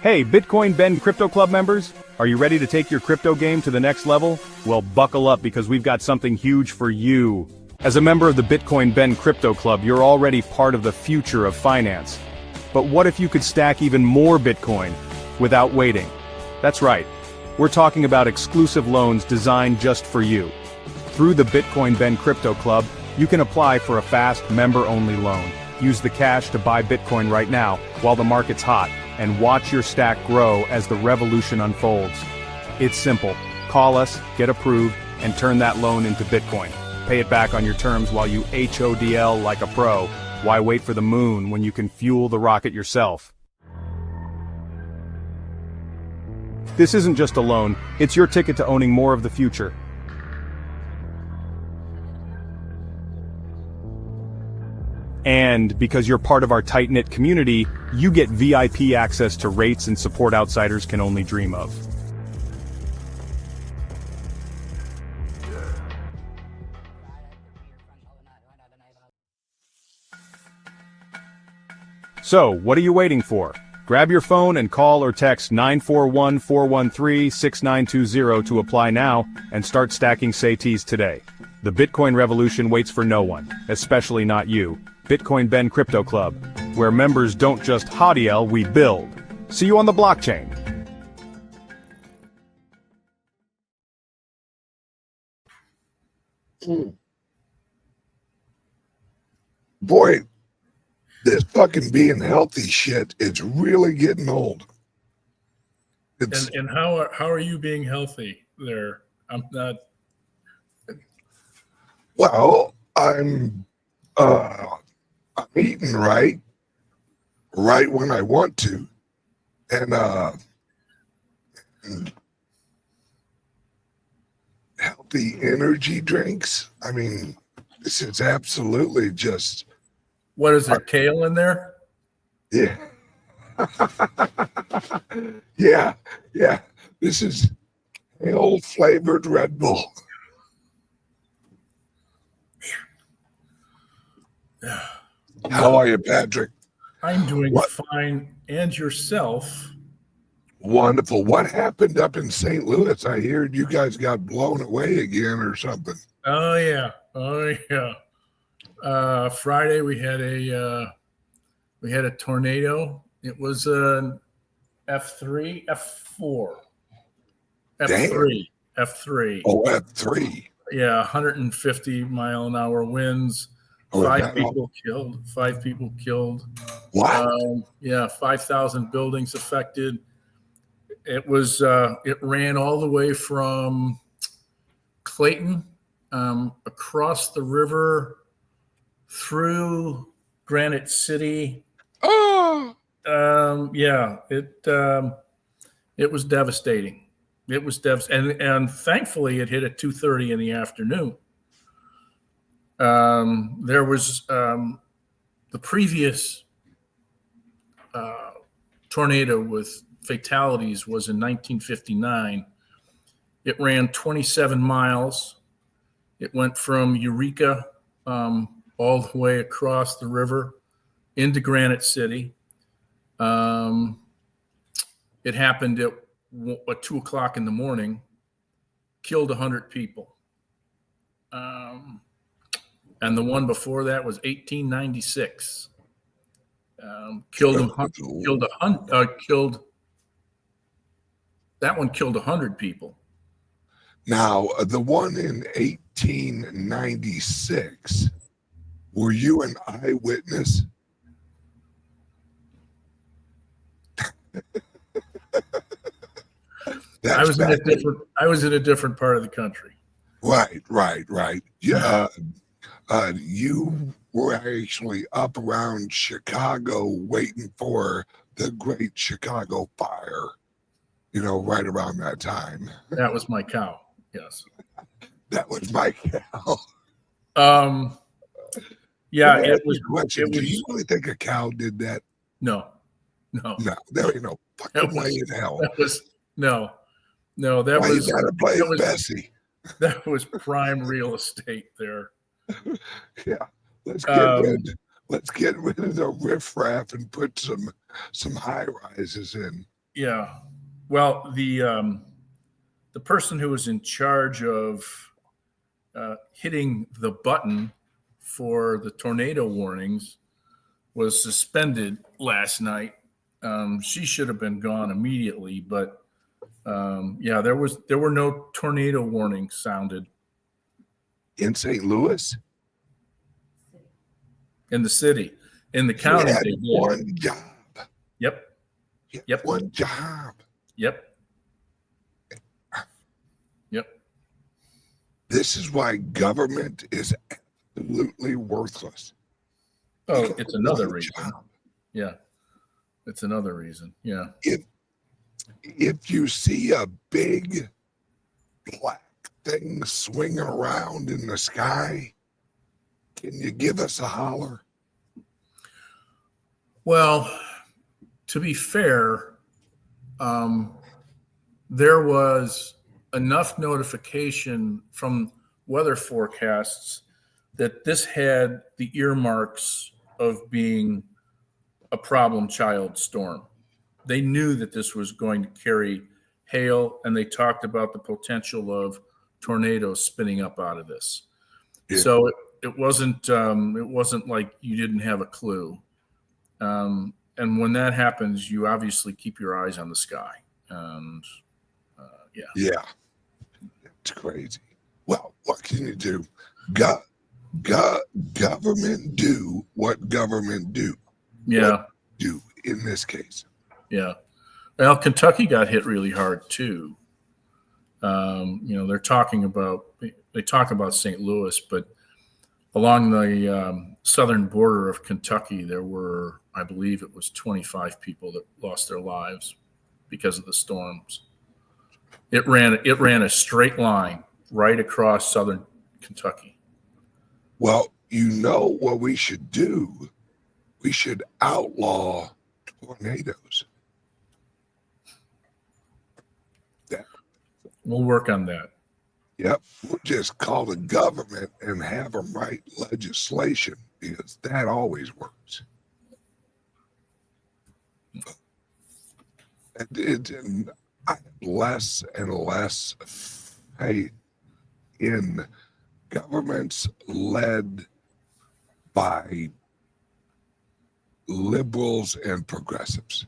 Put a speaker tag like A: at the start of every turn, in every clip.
A: Hey, Bitcoin Bend Crypto Club members, are you ready to take your crypto game to the next level? Well, buckle up because we've got something huge for you. As a member of the Bitcoin Bend Crypto Club, you're already part of the future of finance. But what if you could stack even more Bitcoin without waiting? That's right. We're talking about exclusive loans designed just for you. Through the Bitcoin Bend Crypto Club, you can apply for a fast member-only loan. Use the cash to buy Bitcoin right now while the market's hot, and watch your stack grow as the revolution unfolds. It's simple. Call us, get approved, and turn that loan into Bitcoin. Pay it back on your terms while you HODL like a pro. Why wait for the moon when you can fuel the rocket yourself? This isn't just a loan, it's your ticket to owning more of the future. And because you're part of our tight-knit community, you get VIP access to rates and support outsiders can only dream of. So, what are you waiting for? Grab your phone and call or text 941-413-6920 to apply now and start stacking SATs today. The Bitcoin revolution waits for no one, especially not you. Bitcoin Bend Crypto Club, where members don't just HODL, we build. See you on the blockchain.
B: Boy, this fucking being healthy shit, it's really getting old.
C: And how are you being healthy there? I'm not.
B: Well, I'm eating right when I want to, and healthy energy drinks. I mean, this is absolutely just.
C: What is it? Kale in there?
B: Yeah. yeah. This is kale flavored Red Bull. How are you, Patrick?
C: I'm doing fine. And yourself?
B: Wonderful. What happened up in St. Louis? I hear you guys got blown away again or something.
C: Oh yeah. Friday we had a tornado. It was an F3, F4, F3, F3.
B: Oh, F3.
C: Yeah, 150 mile an hour winds. Five people killed.
B: Wow.
C: 5,000 buildings affected. It was it ran all the way from Clayton across the river through Granite City.
B: Oh.
C: It was devastating. It was devastating, and thankfully it hit at 2:30 in the afternoon. There was the previous tornado with fatalities was in 1959. It ran 27 miles. It went from Eureka all the way across the river into Granite City. It happened at 2 o'clock in the morning, killed 100 people. And the one before that was 1896. Killed 100 people.
B: Now, the one in 1896, were you an eyewitness?
C: I was in a different part of the country.
B: Right. Yeah. You were actually up around Chicago waiting for the Great Chicago Fire, right around that time.
C: That was my cow. Yes.
B: That was my cow.
C: Yeah, it was.
B: Do you really think a cow did that?
C: No.
B: There ain't no fucking way in hell.
C: That was no.
B: You gotta play Bessie.
C: That was prime real estate there.
B: Yeah. Let's get rid Let's get rid of the riffraff and put some high rises in.
C: Yeah. Well, the person who was in charge of hitting the button for the tornado warnings was suspended last night. She should have been gone immediately, but yeah, there were no tornado warnings sounded
B: In St. Louis,
C: in the city. In the
B: he
C: county,
B: had
C: they did.
B: one job.
C: Yep.
B: He had
C: Yep.
B: one job.
C: Yep. Yep.
B: This is why government is absolutely worthless.
C: Oh,
B: You got
C: it's another
B: one
C: reason.
B: job.
C: Yeah. It's another reason. Yeah.
B: If you see a big black thing swing around in the sky, can you give us a holler?
C: Well, to be fair, there was enough notification from weather forecasts that this had the earmarks of being a problem child storm. They knew that this was going to carry hail, and they talked about the potential of tornadoes spinning up out of this.
B: Yeah.
C: So it wasn't like you didn't have a clue. And when that happens, you obviously keep your eyes on the sky. And yeah.
B: Yeah, it's crazy. Well, what can you do? Government do what government do.
C: Yeah.
B: Do in this case.
C: Yeah. Well, Kentucky got hit really hard too. They talk about St. Louis, but along the southern border of Kentucky, there were, I believe it was 25 people that lost their lives because of the storms. It ran a straight line right across southern Kentucky.
B: Well, you know what we should do? We should outlaw tornadoes.
C: We'll work on that.
B: Yep, we'll just call the government and have them write legislation because that always works. And I have less and less faith in governments led by liberals and progressives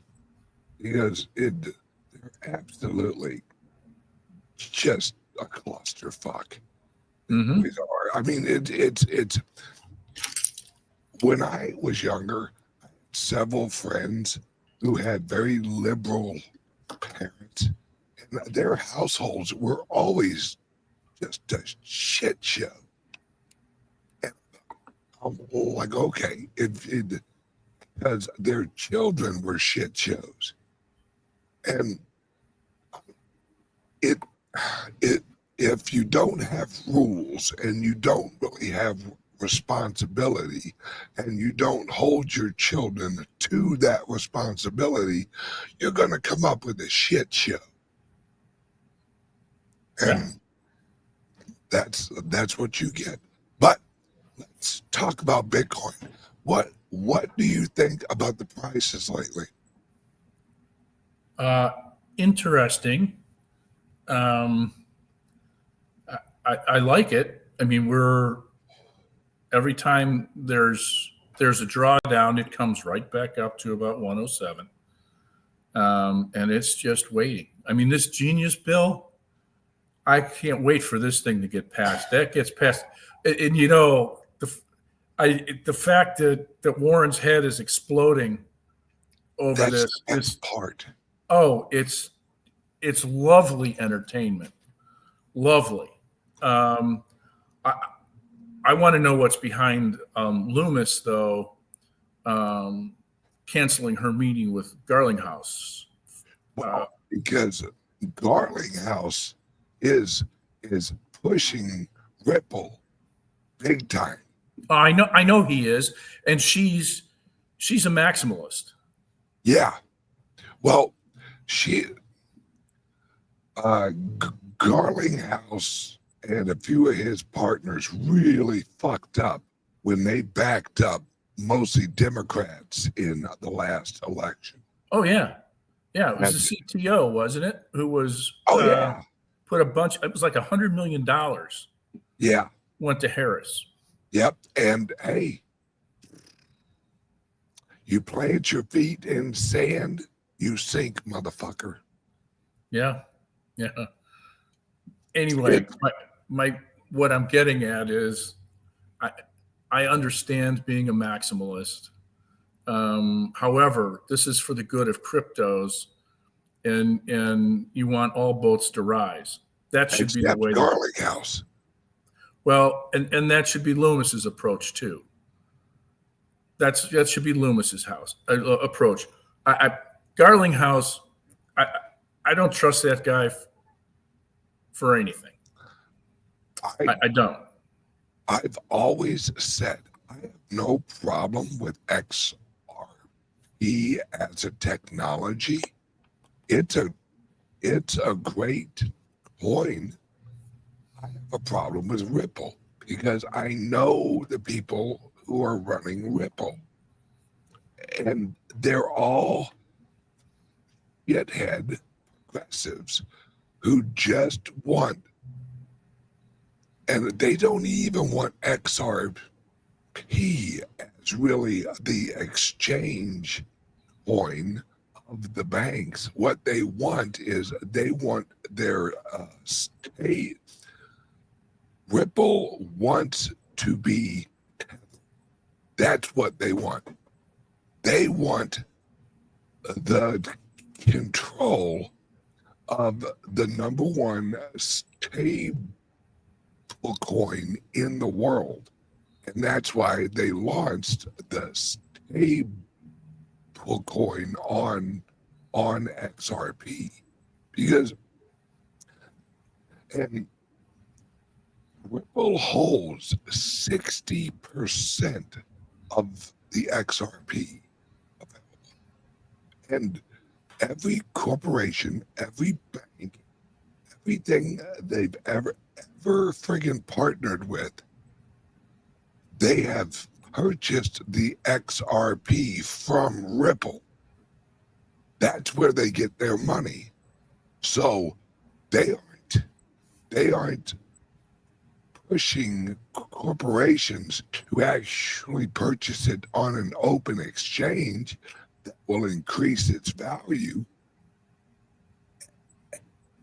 B: because they're absolutely just a clusterfuck.
C: Mm-hmm.
B: I mean, it's when I was younger, I had several friends who had very liberal parents, and their households were always just a shit show. And I'm like, okay, because their children were shit shows, and if you don't have rules and you don't really have responsibility and you don't hold your children to that responsibility, you're going to come up with a shit show. And that's what you get. But let's talk about Bitcoin. What do you think about the prices lately?
C: Interesting. I like it. I mean, every time there's a drawdown, it comes right back up to about 107. And it's just waiting. I mean, this Genius bill, I can't wait for this thing to get passed. That gets passed. And the fact that Warren's head is exploding over
B: That's
C: this
B: part.
C: Oh, it's lovely entertainment. Lovely. I want to know what's behind Loomis, though, canceling her meeting with Garlinghouse.
B: Well, because Garlinghouse is pushing Ripple big time.
C: I know he is, and she's a maximalist.
B: Yeah. Well, Garlinghouse and a few of his partners really fucked up when they backed up mostly Democrats in the last election.
C: Oh yeah, yeah. It was
B: And-
C: the CTO, wasn't it? Who was
B: yeah,
C: put a bunch. It was like $100 million
B: yeah,
C: went to Harris.
B: yep. And hey, you plant your feet in sand, you sink, motherfucker.
C: Yeah, yeah. Anyway, my what I'm getting at is, I understand being a maximalist. However, this is for the good of cryptos, and you want all boats to rise. That should be the
B: Except
C: way.
B: Garlic House.
C: Well, and that should be Loomis's approach too. That should be Loomis's approach. Garling House, I don't trust that guy for anything. I don't.
B: I've always said I have no problem with XRP as a technology. It's a great coin. I have a problem with Ripple because I know the people who are running Ripple, and they're all shithead progressives who just want, and they don't even want XRP as really the exchange coin of the banks. What they want is they want their state. Ripple wants to be, that's what they want. They want the control of the number one stable coin in the world. And that's why they launched the stable coin on XRP. Because, and Ripple holds 60% of the XRP available. And every corporation, every bank, everything they've ever friggin' partnered with, they have purchased the XRP from Ripple. That's where they get their money. So they aren't pushing corporations to actually purchase it on an open exchange that will increase its value.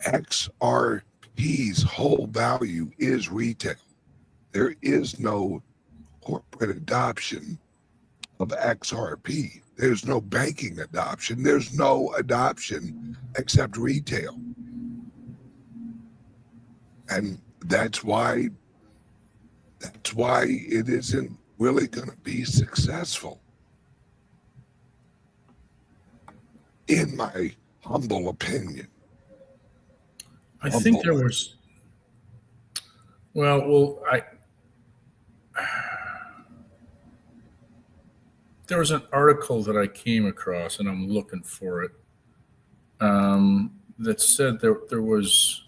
B: XRP's whole value is retail. There is no corporate adoption of XRP. There's no banking adoption. There's no adoption except retail. And that's why it isn't really going to be successful, in my humble opinion.
C: I think there was. Well, there was an article that I came across, and I'm looking for it, that said there was.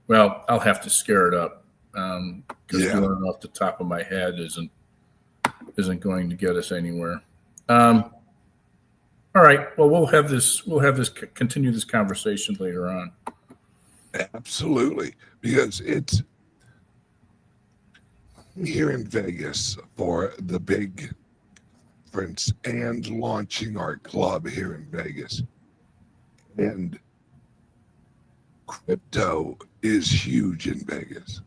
C: Well, I'll have to scare it up, because doing it off the top of my head isn't going to get us anywhere. All right. Well, we'll have this continue this conversation later on.
B: Absolutely, because it's here in Vegas for the big conference and launching our club here in Vegas. And crypto is huge in Vegas.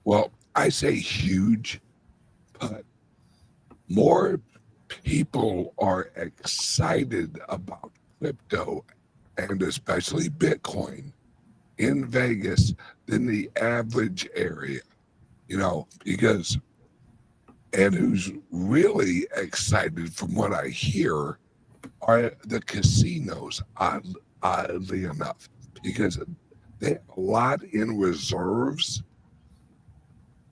B: Well, I say huge, but more people are excited about crypto and especially Bitcoin in Vegas than the average area, because, and who's really excited from what I hear are the casinos, oddly enough, because they have a lot in reserves,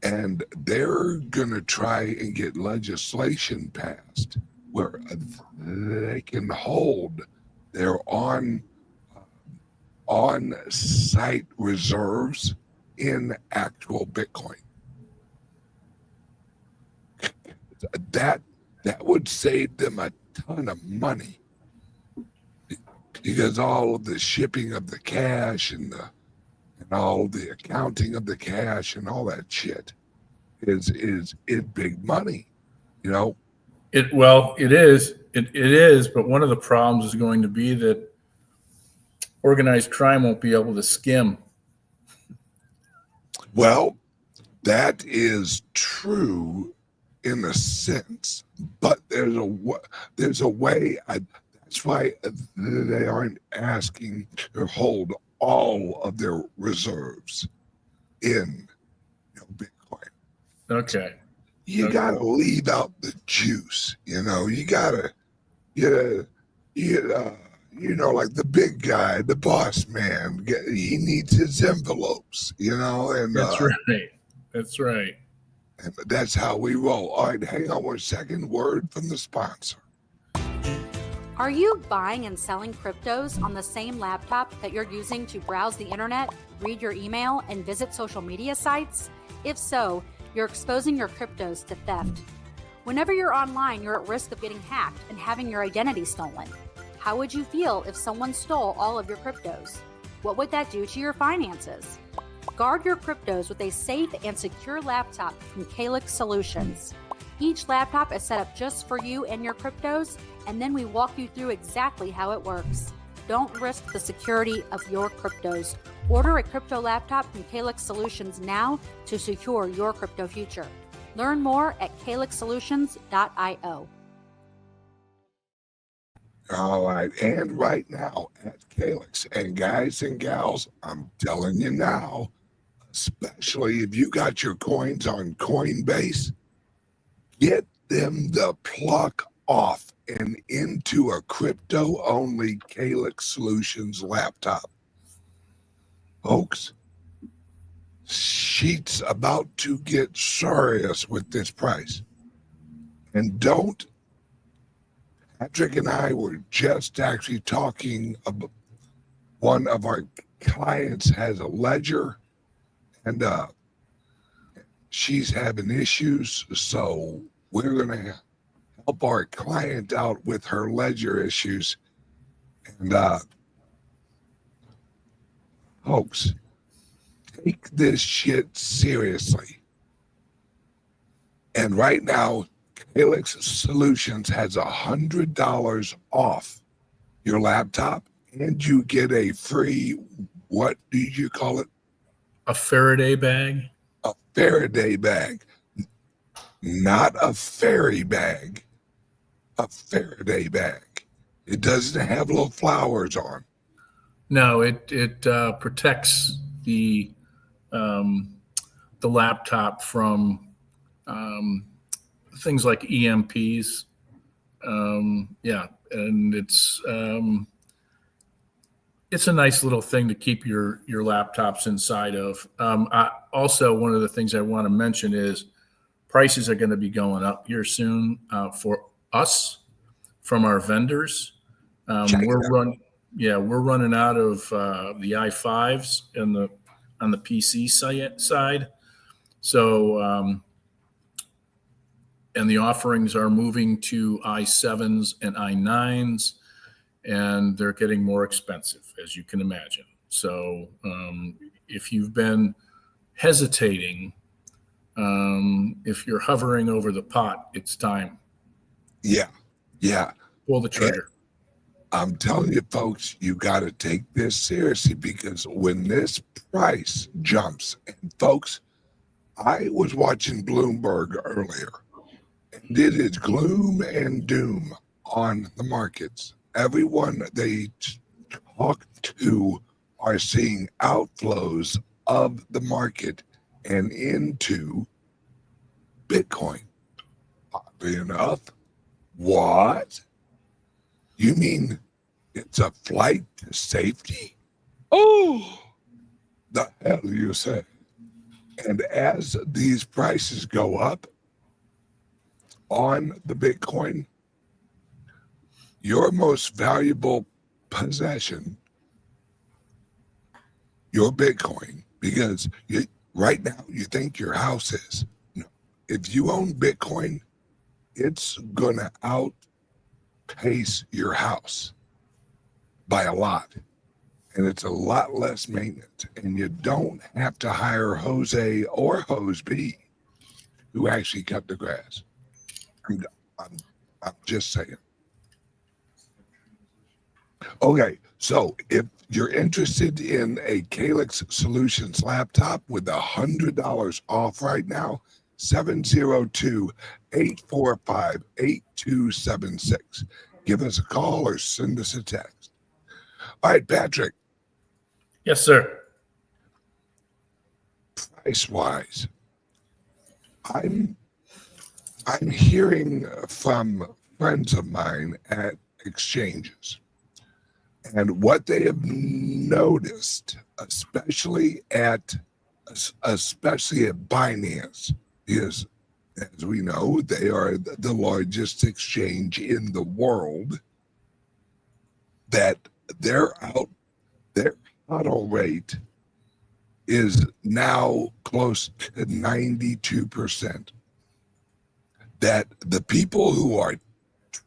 B: and they're going to try and get legislation passed where they can hold their on-site reserves in actual Bitcoin. that that would save them a ton of money because all of the shipping of the cash and all the accounting of the cash and all that shit is big money, you know.
C: It is. It is, but one of the problems is going to be that organized crime won't be able to skim.
B: Well, that is true in a sense, but there's a way. That's why they aren't asking to hold all of their reserves in Bitcoin.
C: Okay.
B: You gotta leave out the juice. You gotta, you like the big guy, the boss man. He needs his envelopes. And
C: That's right. That's right.
B: and that's how we roll. All right, hang on one second. Word from the sponsor.
D: Are you buying and selling cryptos on the same laptop that you're using to browse the internet, read your email, and visit social media sites? If so, you're exposing your cryptos to theft. Whenever you're online, you're at risk of getting hacked and having your identity stolen. How would you feel if someone stole all of your cryptos? What would that do to your finances? Guard your cryptos with a safe and secure laptop from Calyx Solutions. Each laptop is set up just for you and your cryptos, and then we walk you through exactly how it works. Don't risk the security of your cryptos. Order a crypto laptop from Calyx Solutions now to secure your crypto future. Learn more at calyxsolutions.io.
B: All right, and right now at Calyx, and guys and gals, I'm telling you now, especially if you got your coins on Coinbase, get them the pluck off and into a crypto-only Calyx Solutions laptop. Folks, she's about to get serious with this price. And Patrick and I were just actually talking about one of our clients has a ledger and she's having issues. So we're going to help our client out with her ledger issues. And folks, take this shit seriously. And right now, Calyx Solutions has $100 off your laptop, and you get a free, what do you call it?
C: A Faraday bag?
B: A Faraday bag. Not a fairy bag. A Faraday bag. It doesn't have little flowers on.
C: No, it protects the laptop from things like EMPs. Yeah, and it's a nice little thing to keep your laptops inside of. Also, one of the things I want to mention is prices are going to be going up here soon for us from our vendors. We're running out of the i5s on the PC side. So, and the offerings are moving to i7s and i9s, and they're getting more expensive, as you can imagine. So if you've been hesitating, if you're hovering over the pot, it's time.
B: Yeah.
C: Pull the trigger.
B: I'm telling you, folks, you got to take this seriously because when this price jumps, and folks, I was watching Bloomberg earlier, and it is gloom and doom on the markets. Everyone they talk to are seeing outflows of the market and into Bitcoin. Oddly enough, what? You mean it's a flight to safety? Oh, the hell you say? And as these prices go up on the Bitcoin, your most valuable possession, your Bitcoin, because right now you think your house is. No. If you own Bitcoin, it's going to outpace your house by a lot. And it's a lot less maintenance. And you don't have to hire Hose A or Hose B who actually cut the grass. I'm just saying. Okay, so if you're interested in a Calyx Solutions laptop with $100 off right now, 702-845-8276. Give us a call or send us a text. All right, Patrick.
C: Yes, sir.
B: Price-wise, I'm hearing from friends of mine at exchanges, and what they have noticed, especially at Binance, is, as we know, they are the largest exchange in the world, that their HODL rate is now close to 92%. That the people who are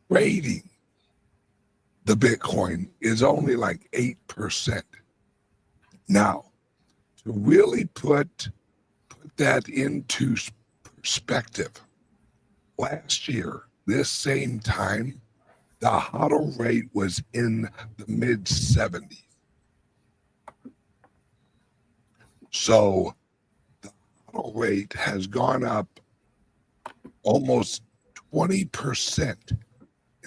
B: trading the Bitcoin is only like 8%. Now, to really put that into perspective, last year, this same time, the HODL rate was in the mid 70s. So the HODL rate has gone up almost 20%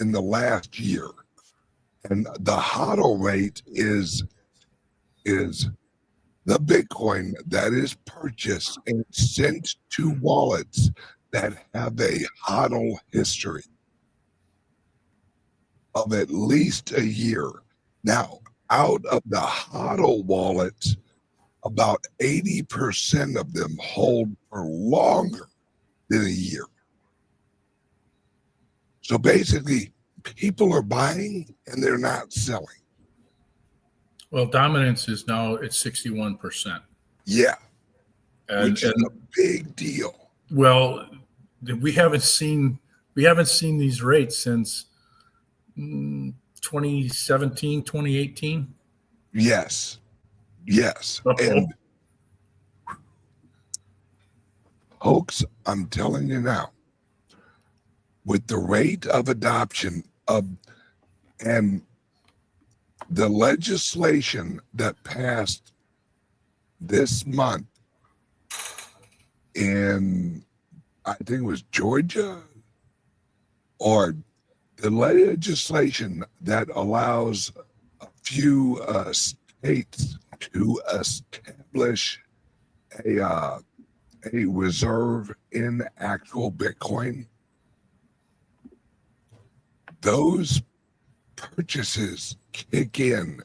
B: in the last year. And the HODL rate is the Bitcoin that is purchased and sent to wallets that have a HODL history of at least a year. Now, out of the HODL wallets, about 80% of them hold for longer than a year. So basically, people are buying and they're not selling.
C: Well, dominance is now at 61%.
B: Yeah,
C: And,
B: which is a big deal.
C: well, we haven't seen these rates since 2017, 2018.
B: Yes.
C: Uh-oh.
B: And folks, I'm telling you now, with the rate of adoption of and the legislation that passed this month in, I think it was Georgia, or the legislation that allows a few states to establish a reserve in actual Bitcoin. Those purchases kick in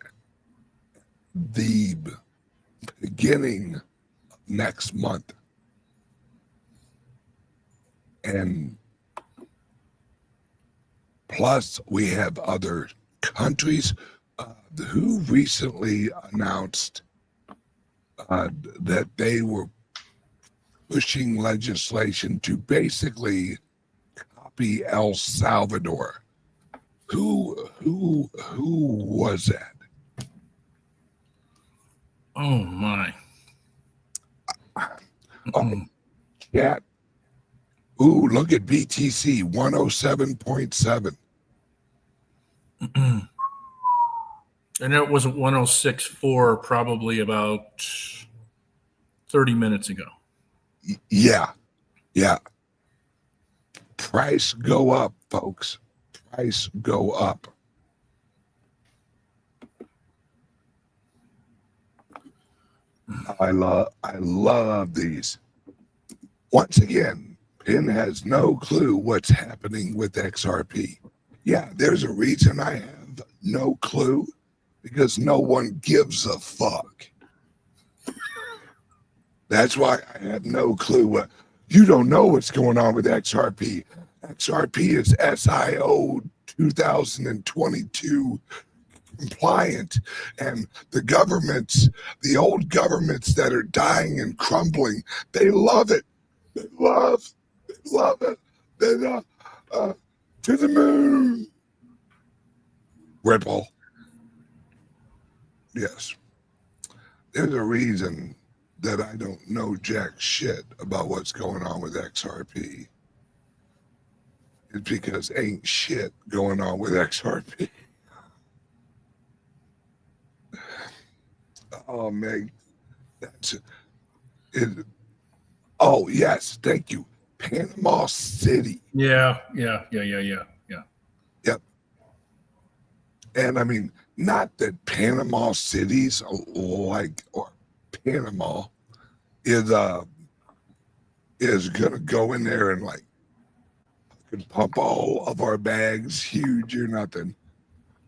B: the beginning of next month. And plus, we have other countries who recently announced that they were pushing legislation to basically copy El Salvador. Who was that?
C: Oh my!
B: Cat. Ooh, look at BTC 107.7.
C: And it wasn't 106.4 probably about 30 minutes ago.
B: Yeah. Price go up, folks. Price go up. I love these. Once again, Penn has no clue what's happening with XRP. Yeah, there's a reason I have no clue, because no one gives a fuck. That's why I have no clue. You don't know what's going on with XRP. XRP is SIO 2022 compliant, and the old governments that are dying and crumbling, they love it. They love it. To the moon. Ripple. Yes. There's a reason that I don't know jack shit about what's going on with XRP. It's because ain't shit going on with XRP. Oh, man. That's it. Oh, yes. Thank you. Panama City.
C: Yeah.
B: Yep. And I mean, not that Panama City's like, or Panama is gonna go in there and like pump all of our bags huge or nothing.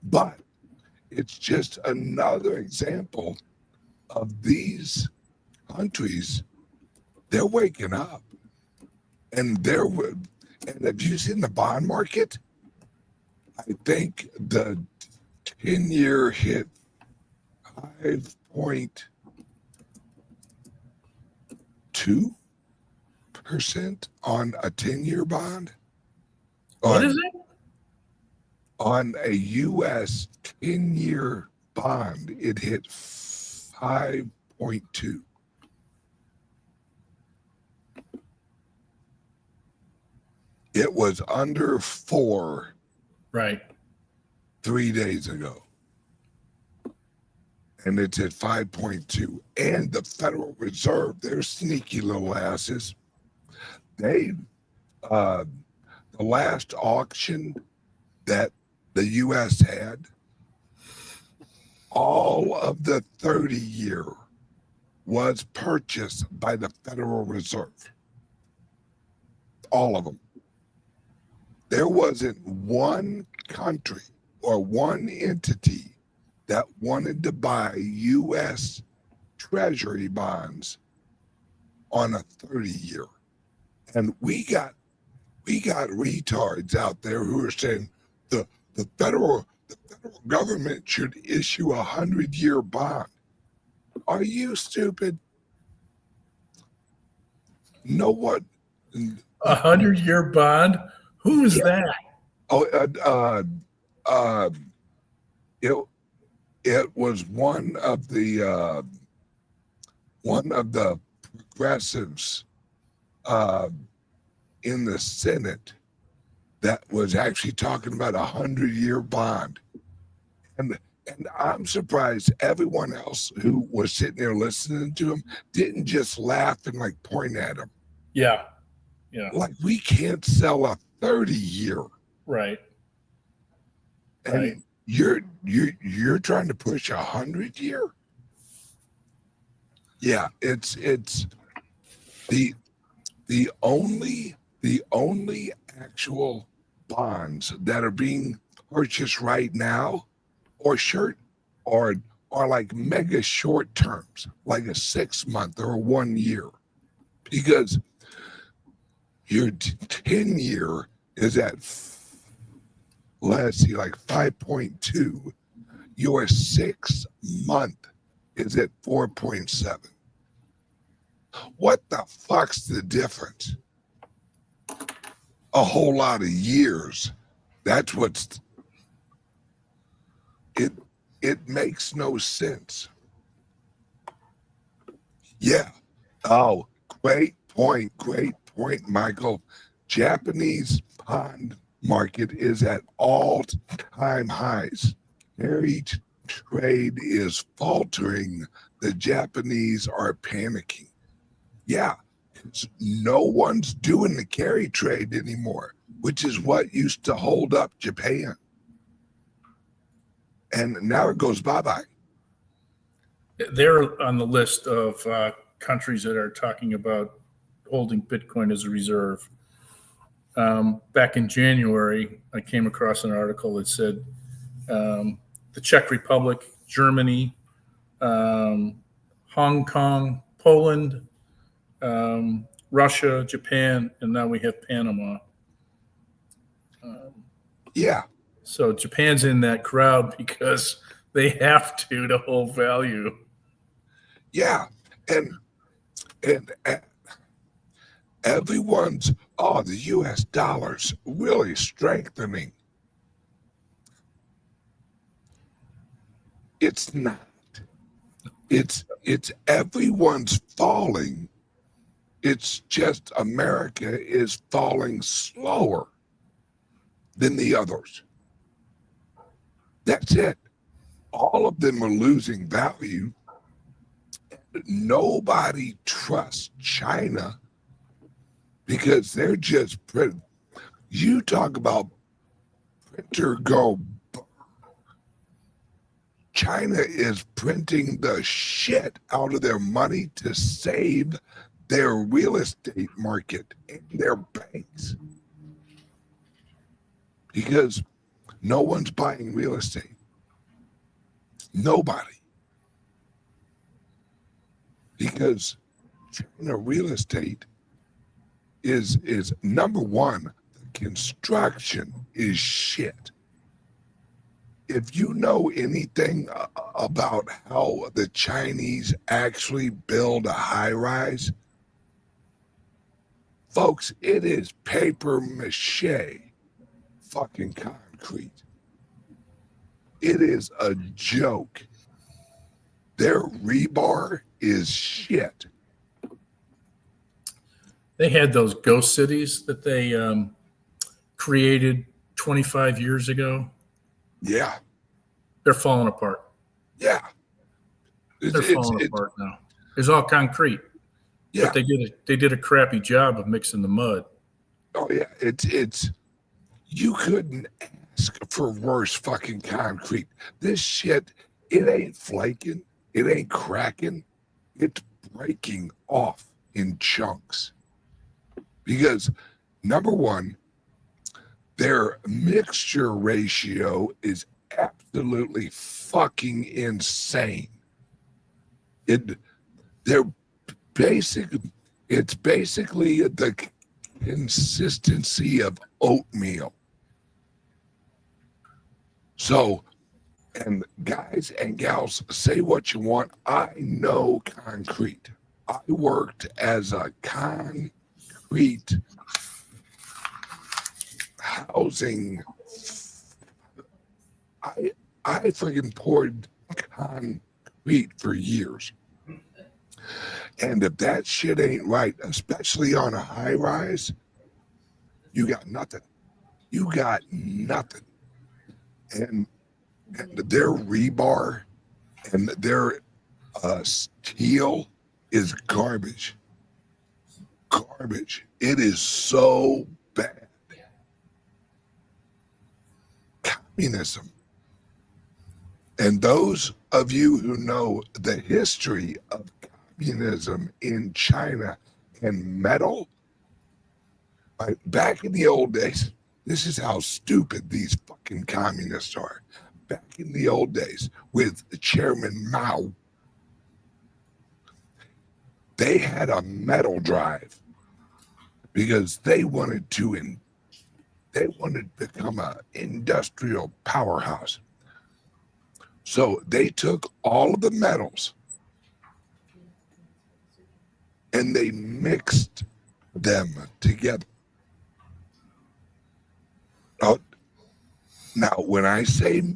B: But it's just another example of these countries. They're waking up, and have you seen the bond market? I think the 10-year hit 5.2% on a 10-year bond.
C: What is it?
B: On a U.S. 10-year bond, it hit 5.2. It was under 4
C: Right.
B: 3 days ago. And it's at 5.2. And the Federal Reserve, their sneaky little asses, they, the last auction that the U.S. had, all of the 30-year was purchased by the Federal Reserve. All of them. There wasn't one country or one entity that wanted to buy U.S. Treasury bonds on a 30-year. And we got retards out there who are saying the federal government should issue a 100-year bond. Are you stupid? Know what?
C: 100-year bond? Who is that?
B: Oh, it was one of the progressives in the Senate that was actually talking about a 100-year bond, and I'm surprised everyone else who was sitting there listening to him didn't just laugh and like point at him.
C: Yeah.
B: Like, we can't sell a 30-year.
C: Right.
B: And you're trying to push 100-year. Yeah, it's the only actual bonds that are being purchased right now are like mega short terms, like a 6-month or a 1 year, because your 10-year is at, let's see, like 5.2. Your 6-month is at 4.7. What the fuck's the difference? A whole lot of years. That's what's it makes no sense. Yeah. Oh, great point, Michael. Japanese bond market is at all-time highs. Carry trade is faltering. The Japanese are panicking. Yeah, no one's doing the carry trade anymore, which is what used to hold up Japan. And now it goes bye-bye.
C: They're on the list of countries that are talking about holding Bitcoin as a reserve. Back in January, I came across an article that said the Czech Republic, Germany, Hong Kong, Poland, Russia, Japan, and now we have Panama.
B: Yeah.
C: So Japan's in that crowd because they have to hold value.
B: Yeah. And everyone's oh, the US dollar's really strengthening. It's not. It's everyone's falling. It's just America is falling slower than the others. That's it. All of them are losing value. Nobody trusts China because they're just you talk about printer go. China is printing the shit out of their money to save their real estate market and their banks because no one's buying real estate. Nobody. Because China real estate is number one, the construction is shit. If you know anything about how the Chinese actually build a high rise, folks, it is paper mache fucking concrete. It is a joke. Their rebar is shit.
C: They had those ghost cities that they created 25 years ago.
B: Yeah.
C: They're falling apart.
B: Yeah.
C: They're falling apart now. It's all concrete.
B: Yeah.
C: But they did a crappy job of mixing the mud.
B: Oh yeah. It's you couldn't ask for worse fucking concrete. This shit, it ain't flaking, it ain't cracking, it's breaking off in chunks. Because number one, their mixture ratio is absolutely fucking insane. It's basically the consistency of oatmeal. So, and guys and gals, say what you want. I know concrete. I worked as a concrete housing. I freaking poured concrete for years. And if that shit ain't right, especially on a high rise, you got nothing. You got nothing. And their rebar and their steel is garbage. Garbage. It is so bad. Communism. And those of you who know the history of communism in China and metal, right, back in the old days, this is how stupid these fucking communists are. Back in the old days with Chairman Mao, they had a metal drive because they wanted to become an industrial powerhouse. So they took all of the metals and they mixed them together. Now, when I say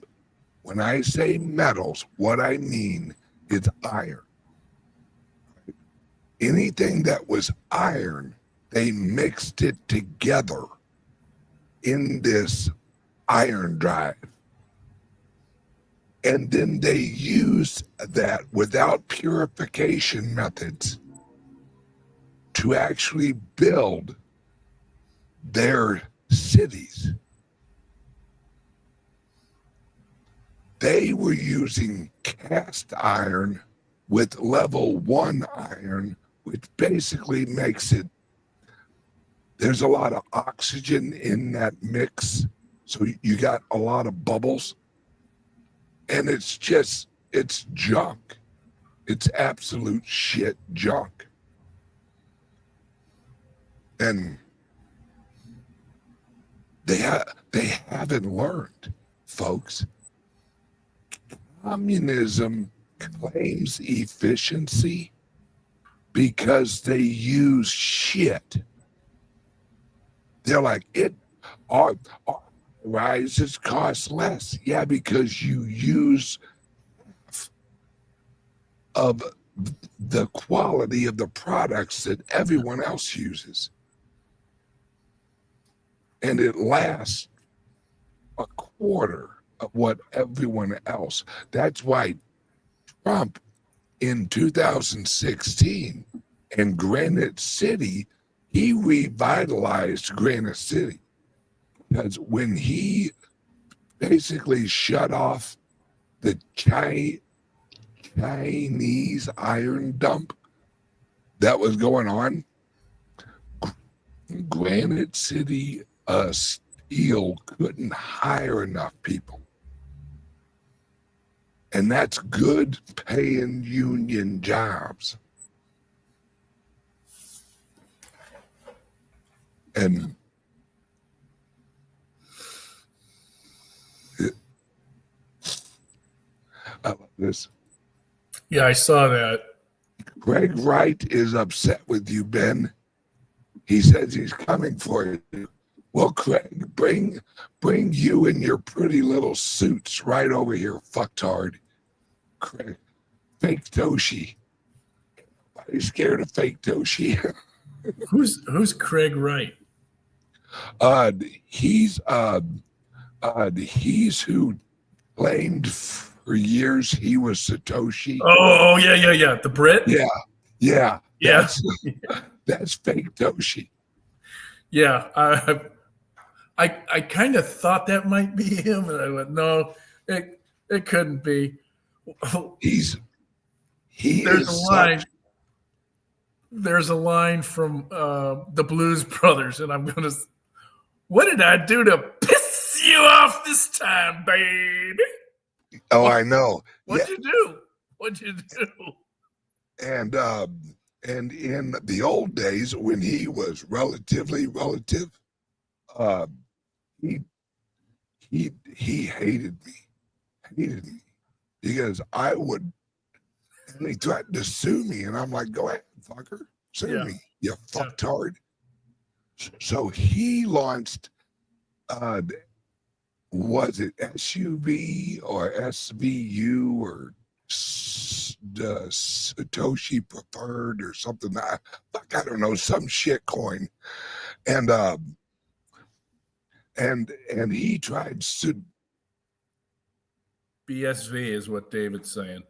B: metals, what I mean is iron. Anything that was iron, they mixed it together in this iron drive. And then they used that without purification methods to actually build their cities. They were using cast iron with level 1 iron, which basically makes it, there's a lot of oxygen in that mix. So you got a lot of bubbles. And it's junk. It's absolute shit junk. And they haven't learned, folks. Communism claims efficiency because they use shit. They're like, our rises cost less. Yeah, because you use of the quality of the products that everyone else uses. And it lasts a quarter of what everyone else. That's why Trump in 2016 in Granite City, he revitalized Granite City. Because when he basically shut off the Chinese iron dump that was going on, Granite City Steel couldn't hire enough people. And that's good paying union jobs. And I love this.
C: Yeah, I saw that.
B: Craig Wright is upset with you, Ben. He says he's coming for you. Well, Craig, bring you in your pretty little suits right over here, fucktard. Craig, fake Toshi. Nobody's scared of fake Toshi.
C: Who's Craig Wright?
B: He's who claimed for years he was Satoshi.
C: Oh, yeah. The Brit?
B: Yeah.
C: Yeah.
B: That's fake Toshi.
C: Yeah. I kind of thought that might be him, and I went, no, it couldn't be. There's a line from the Blues Brothers, and I'm gonna. What did I do to piss you off this time, baby?
B: Oh, I know.
C: What'd you do?
B: And in the old days when he was relative, he hated me because I would, and he threatened to sue me, and I'm like, go ahead, fucker, sue me, you fucktard. So he launched, was it SUV or SVU or the Satoshi Preferred or something? I don't know, some shit coin, and he tried to.
C: BSV is what David's saying.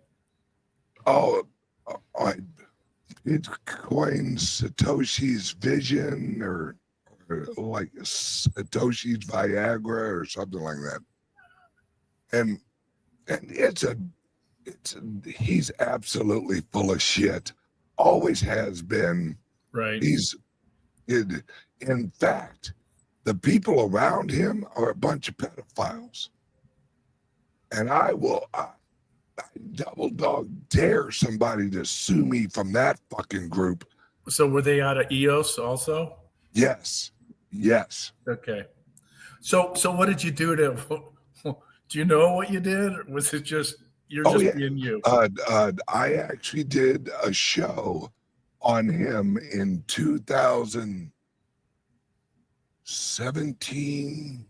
B: It coins Satoshi's Vision or like Satoshi's Viagra or something like that. And he's absolutely full of shit. Always has been.
C: Right.
B: In fact, the people around him are a bunch of pedophiles. And I double dog dare somebody to sue me from that fucking group.
C: So were they out of EOS also?
B: Yes.
C: Okay. So what did you do to? Do you know what you did, or was it just being you?
B: I actually did a show on him in 2017,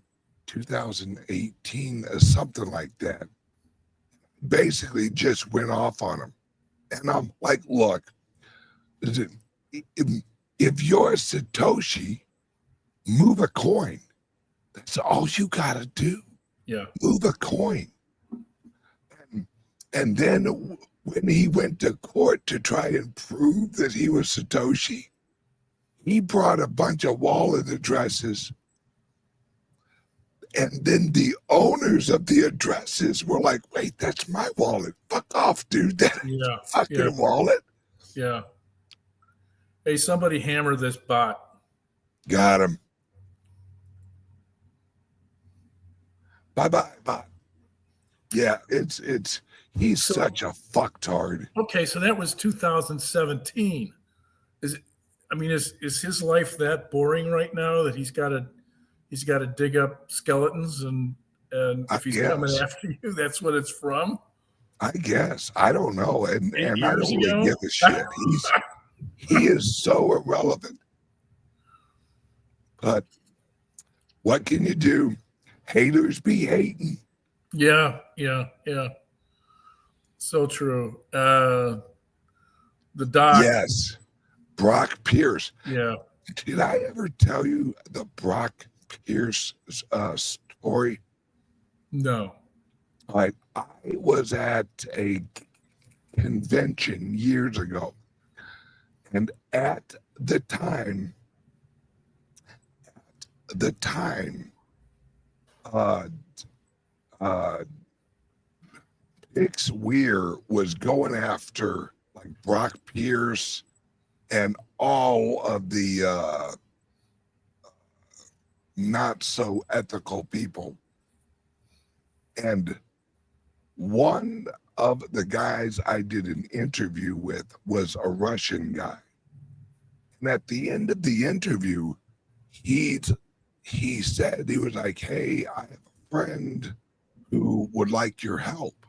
B: 2018, something like that. Basically just went off on him. And I'm like, look, if you're a Satoshi, move a coin. That's all you got to do.
C: Yeah.
B: Move a coin. And then when he went to court to try and prove that he was Satoshi, he brought a bunch of wallet addresses. And then the owners of the addresses were like, wait, that's my wallet. Fuck off, dude. That fucking wallet.
C: Yeah. Hey, somebody hammer this bot.
B: Got him. Bye-bye, bot. Yeah, he's such a fucktard.
C: Okay, so that was 2017. Is his life that boring right now that he's got to dig up skeletons and if he's coming after you, that's what it's from?
B: I guess. I don't know. And I don't really give a shit. He is so irrelevant. But what can you do? Haters be hating.
C: Yeah. So true. The doc.
B: Yes. Brock Pierce.
C: Yeah.
B: Did I ever tell you the Brock Pierce story?
C: No.
B: I was at a convention years ago, and at the time, uh, Bix Weir was going after like Brock Pierce and all of the not so ethical people. And one of the guys I did an interview with was a Russian guy. And at the end of the interview, he said, he was like, hey, I have a friend who would like your help.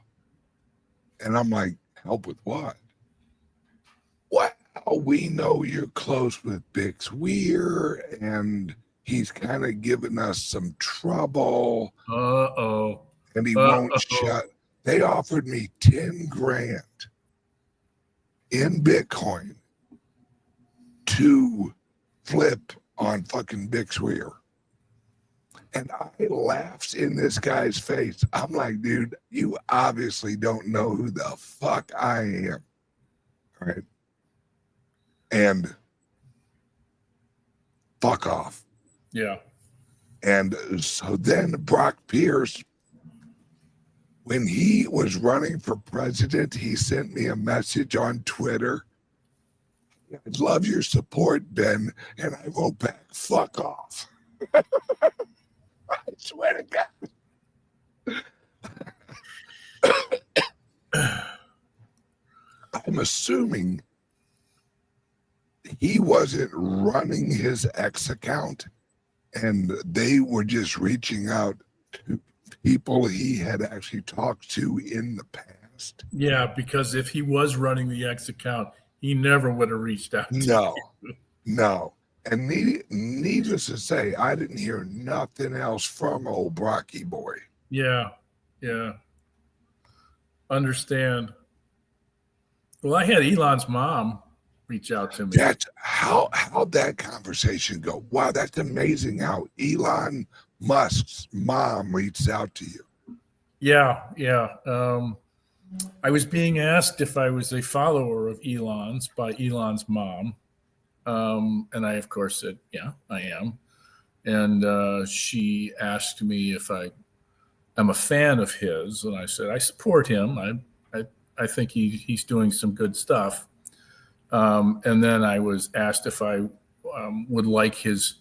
B: And I'm like, help with what? Well, we know you're close with Bix Weir, and he's kind of giving us some trouble.
C: Uh-oh.
B: And he won't shut. They offered me 10 grand in Bitcoin to flip on fucking Bix Weir. And I laughed in this guy's face. I'm like, dude, you obviously don't know who the fuck I am. All right. And fuck off.
C: Yeah.
B: And so then Brock Pierce, when he was running for president, he sent me a message on Twitter. I love your support, Ben. And I wrote back, fuck off. I swear to God. I'm assuming he wasn't running his X account and they were just reaching out to people he had actually talked to in the past.
C: Yeah, because if he was running the X account, he never would have reached out.
B: No. And needless to say, I didn't hear nothing else from old Brocky boy.
C: Yeah. Understand. Well, I had Elon's mom reach out to me.
B: That's how'd that conversation go? Wow, that's amazing how Elon Musk's mom reached out to you.
C: Yeah. I was being asked if I was a follower of Elon's by Elon's mom. And I, of course, said, yeah, I am. And she asked me if I'm a fan of his. And I said, I support him. I think he's doing some good stuff. And then I was asked if I would like his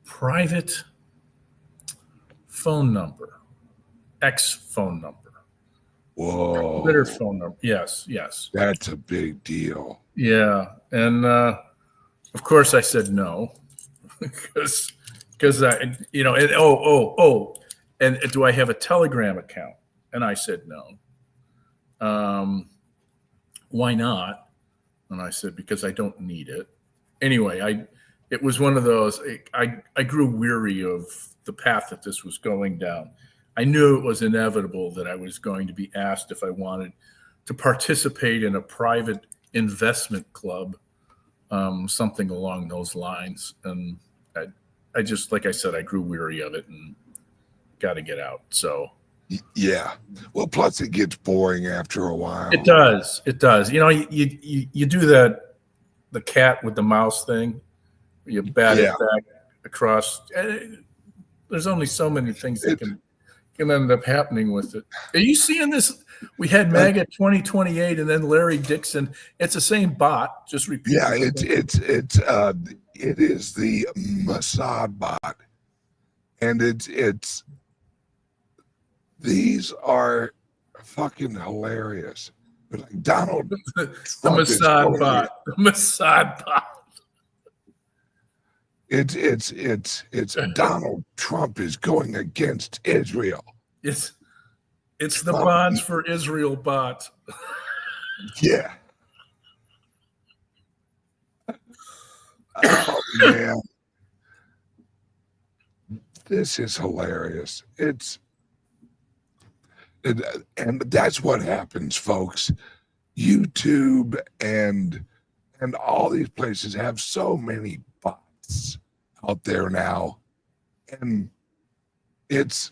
C: private phone number, X phone number.
B: Whoa.
C: Twitter phone number. Yes.
B: That's a big deal.
C: Yeah. And of course I said no, because I, and do I have a Telegram account? And I said no. Why not? And I said, because I don't need it. Anyway, it was one of those, I grew weary of the path that this was going down. I knew it was inevitable that I was going to be asked if I wanted to participate in a private investment club, something along those lines. And I just, like I said, I grew weary of it and got to get out. So.
B: Yeah. Well, plus it gets boring after a while.
C: It does. You know, you do that, the cat with the mouse thing. You bat it back across. There's only so many things that can end up happening with it. Are you seeing this? We had MAGA 2028 and then Larry Dixon. It's the same bot, just repeat.
B: Yeah, it is the Mossad bot. And it's these are fucking hilarious. But like Donald
C: the Mossad bot. The Mossad bot.
B: It's Donald Trump is going against Israel.
C: It's the Bonds for Israel bot.
B: Yeah. Oh man. this is hilarious. And that's what happens, folks. YouTube and all these places have so many bots out there now, and it's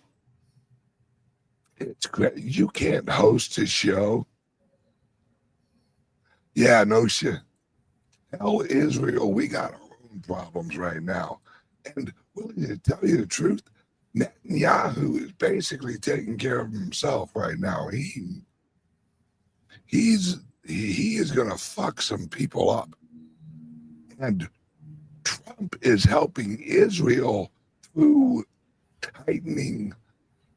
B: great. You can't host a show. Yeah, no shit. Hell, Israel, we got our own problems right now. And willing to tell you the truth, Netanyahu is basically taking care of himself right now. He is going to fuck some people up. And Trump is helping Israel through tightening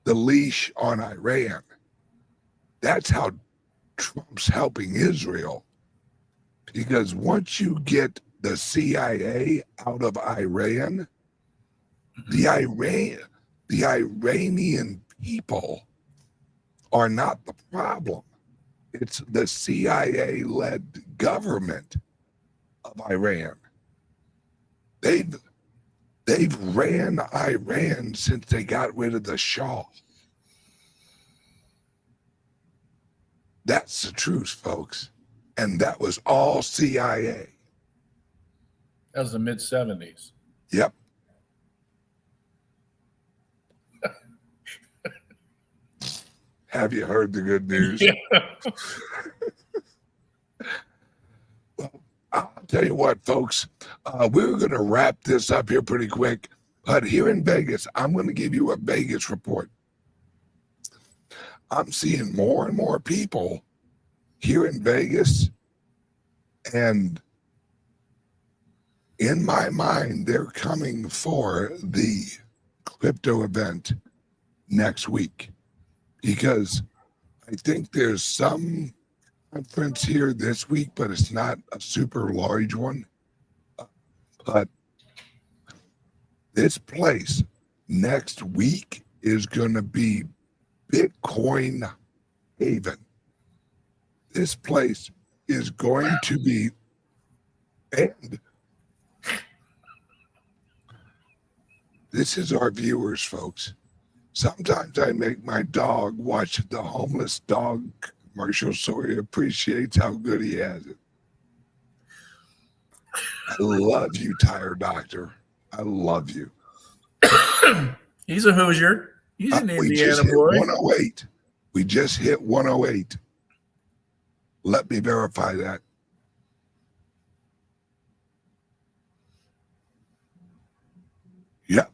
B: the leash on Iran. That's how Trump's helping Israel. Because once you get the CIA out of Iran, the Iranian people are not the problem. It's the CIA-led government of Iran. They've ran Iran since they got rid of the Shah. That's the truth, folks. And that was all CIA.
C: That was the mid-'70s.
B: Yep. Have you heard the good news?
C: Yeah.
B: Well, I'll tell you what, folks. We're going to wrap this up here pretty quick. But here in Vegas, I'm going to give you a Vegas report. I'm seeing more and more people here in Vegas. And in my mind, they're coming for the crypto event next week. Because I think there's some conference here this week, but it's not a super large one. But this place next week is going to be Bitcoin Haven. This place is going to be, and this is our viewers, folks. Sometimes I make my dog watch the homeless dog commercial so he appreciates how good he has it. I love you, Tire Doctor. I love you.
C: He's a Hoosier. He's an Indiana boy.
B: 108. We just hit 108. Let me verify that. Yep.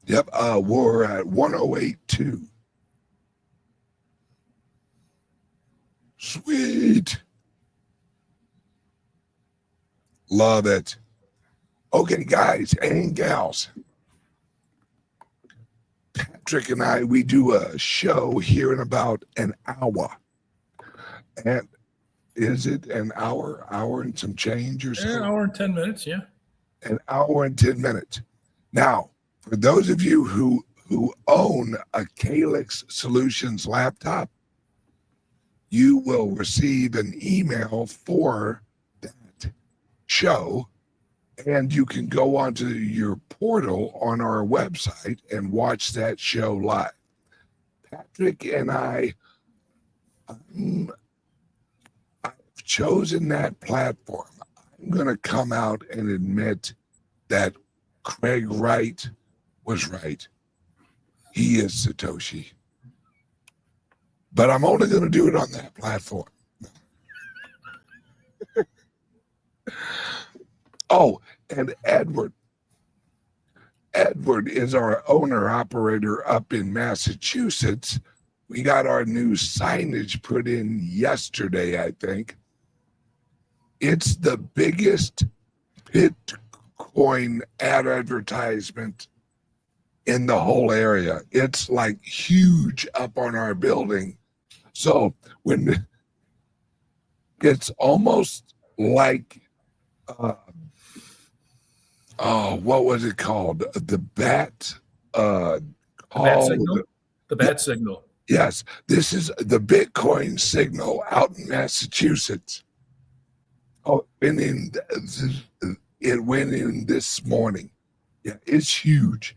B: Yep. We're at 108.2. Sweet. Love it. Okay, guys and gals. Patrick and I, we do a show here in about an hour. And is it an hour and some change or something?
C: An hour and 10 minutes, yeah.
B: An hour and 10 minutes. Now, for those of you who own a Calyx Solutions laptop, you will receive an email for that show, and you can go onto your portal on our website and watch that show live. Patrick and I've chosen that platform. I'm going to come out and admit that Craig Wright was right. He is Satoshi. But I'm only going to do it on that platform. Oh, and Edward. Edward is our owner-operator up in Massachusetts. We got our new signage put in yesterday, I think. It's the biggest Bitcoin ad advertisement in the whole area. It's like huge up on our building. So when it's almost like, what was it called? The bat
C: Signal? The bat signal.
B: Yes, this is the Bitcoin signal out in Massachusetts. Oh, it went in this morning. Yeah, it's huge.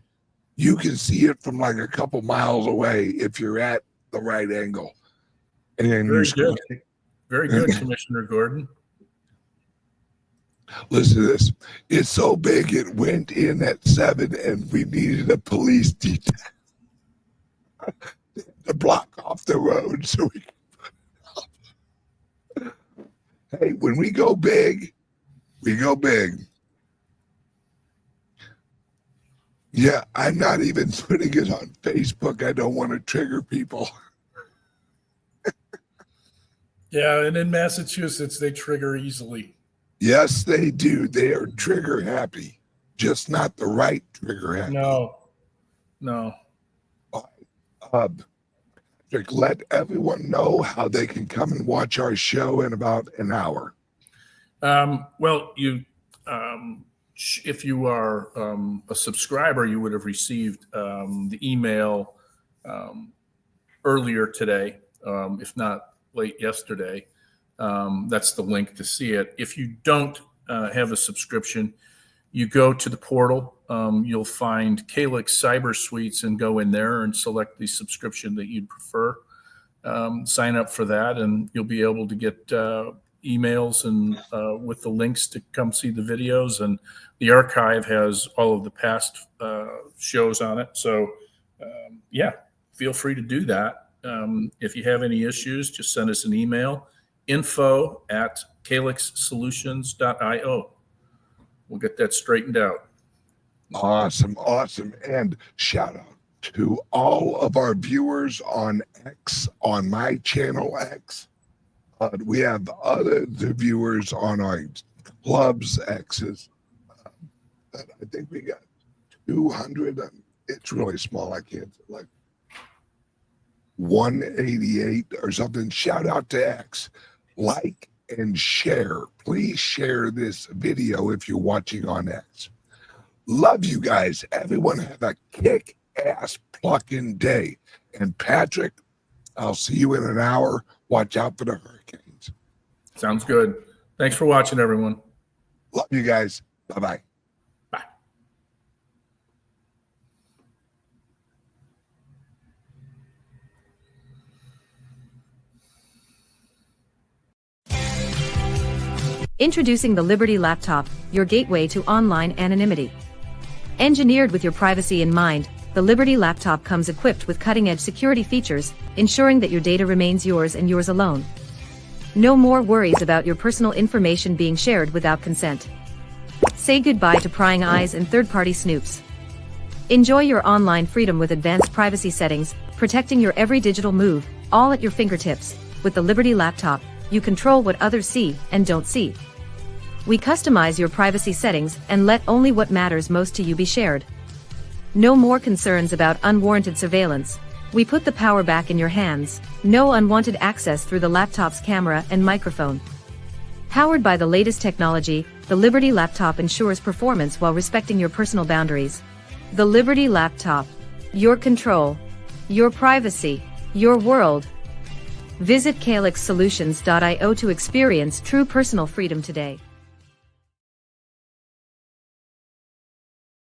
B: You can see it from like a couple miles away if you're at the right angle. And then
C: Very
B: you
C: good. Very good, Commissioner Gordon.
B: listen to this. It's so big it went in at 7 and we needed a police detail to block off the road so we could. Hey, when we go big, we go big. Yeah, I'm not even putting it on Facebook. I don't want to trigger people.
C: Yeah, and in Massachusetts, they trigger easily.
B: Yes, they do. They are trigger happy, just not the right trigger happy.
C: No.
B: Patrick, let everyone know how they can come and watch our show in about an hour.
C: Well, if you are a subscriber, you would have received the email earlier today, if not late yesterday. That's the link to see it. If you don't have a subscription, you go to the portal. You'll find Calyx Cyber Suites and go in there and select the subscription that you'd prefer. Sign up for that, and you'll be able to get emails and with the links to come see the videos. And the archive has all of the past shows on it. So, yeah, feel free to do that. If you have any issues, just send us an email, info@calyxsolutions.io. We'll get that straightened out.
B: Awesome. And shout out to all of our viewers on X, on my channel X. We have other viewers on our club's X's. I think we got 200. It's really small. I can't, like 188 or something. Shout out to X. Like and share. Please share this video if you're watching on X. Love you guys. Everyone have a kick-ass plucking day. And Patrick, I'll see you in an hour. Watch out for the hurricanes.
C: Sounds good. Thanks for watching, everyone.
B: Love you guys. Bye-bye.
C: Bye.
E: Introducing the Liberty Laptop, your gateway to online anonymity. Engineered with your privacy in mind, the Liberty Laptop comes equipped with cutting-edge security features, ensuring that your data remains yours and yours alone. No more worries about your personal information being shared without consent. Say goodbye to prying eyes and third-party snoops. Enjoy your online freedom with advanced privacy settings, protecting your every digital move, all at your fingertips. With the Liberty Laptop, you control what others see and don't see. We customize your privacy settings and let only what matters most to you be shared. No more concerns about unwarranted surveillance. We put the power back in your hands. No unwanted access through the laptop's camera and microphone. Powered by the latest technology, the Liberty Laptop ensures performance while respecting your personal boundaries. The Liberty Laptop. Your control. Your privacy. Your world. Visit calyxsolutions.io to experience true personal freedom today.